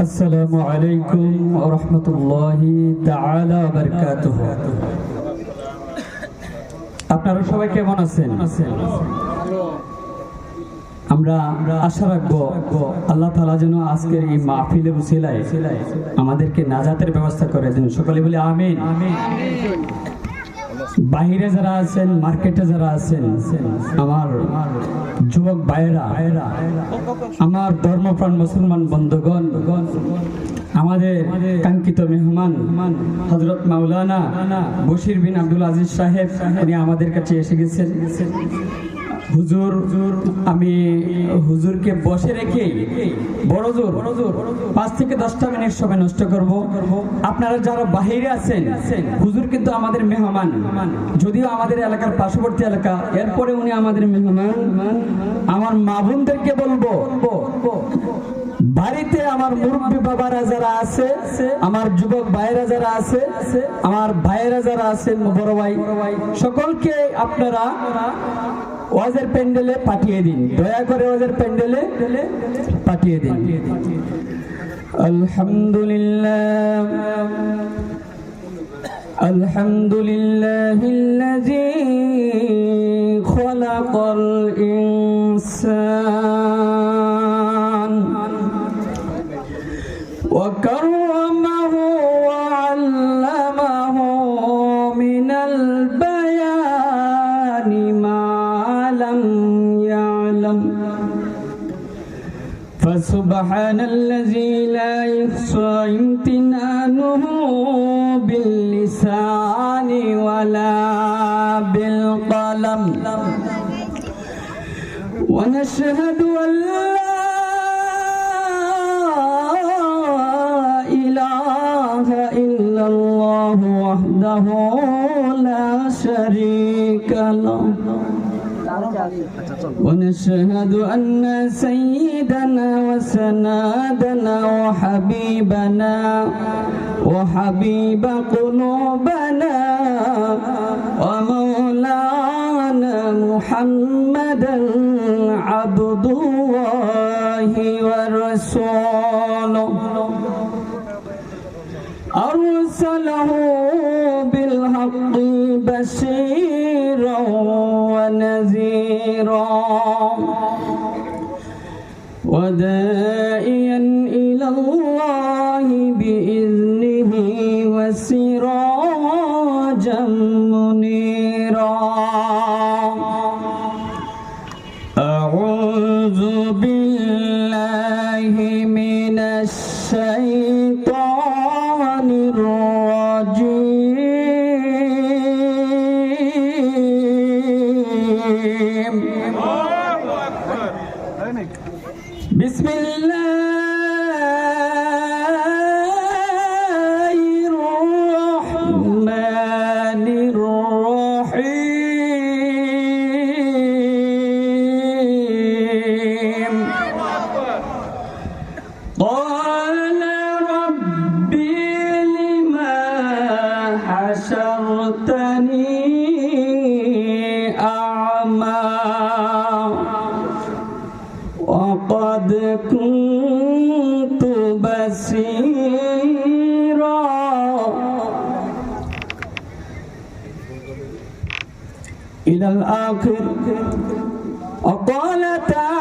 আসসালামু আলাইকুম ওয়া রাহমাতুল্লাহি তাআলা ওয়া বারাকাতুহু। আপনারা সবাই কেমন আছেন? আমরা আশা রাখবো আল্লাহ তাআলা যেন আজকের এই মাহফিলের উসিলায় আমাদেরকে নাজাতের ব্যবস্থা করে দেন। সকলে বলি আমিন। বাহিরে যারা আছেন, মার্কেটে যারা আছেন, আমার যুবক ভাইয়েরা, আমার ধর্মপ্রাণ মুসলমান বন্ধুগণ, আমাদের কাঙ্ক্ষিত মেহমান হযরত মাওলানা বশির বিন আব্দুল আজিজ সাহেব, উনি আমাদের কাছে এসে গেছেন। হুজুর, আমি হুজুরকে বসে রেখে বড় জোর 5 থেকে 10টা মিনিট সময় নষ্ট করব। আপনারা যারা বাহিরে আছেন, হুজুর কিন্তু আমাদের মেহমান, যদিও আমাদের এলাকার পার্শ্ববর্তী এলাকা, এরপরে উনি আমাদের মেহমান। আমার মা বোনদেরকে বলবো, বাড়িতে আমার মুরব্বী বাবারা যারা আছে, আমার যুবক ভাইয়েরা যারা আছে, আমার ভাইয়েরা যারা আছেন, বড় ভাই, সকলকে আপনারা ওয়াজের প্যান্ডেলে পাঠিয়ে দিন, দয়া করে ওয়াজের প্যান্ডেলে পাঠিয়ে দিন। আলহামদুলিল্লাহ আলহামদুলিল্লাহিল্লাযী খালাকাল ইনসান ওয়া কাররামাহু ওয়া আল্লামাহু মিনাল বায়ানি মা لم يعلم فسبحان الذي لا يحصى امتنانه باللسان ولا بالقلم ونشهد أن لا إله إلا الله وحده لا شريك له ونشهد أن سيدنا وسندنا وحبيبنا وحبيب قلوبنا ومولانا محمدا عبد الله ورسوله أرسله بالحق بشيرا ونذيرا وداعيا إلى الله بإذنه وسراجا منيرا. أعوذ بالله من الشيطان الرجيم. بسم الله الرحمن الرحيم. قال ربي لما حشرتني أعمى وقد كنت بصيرا إلى الآخر. وقال تعالى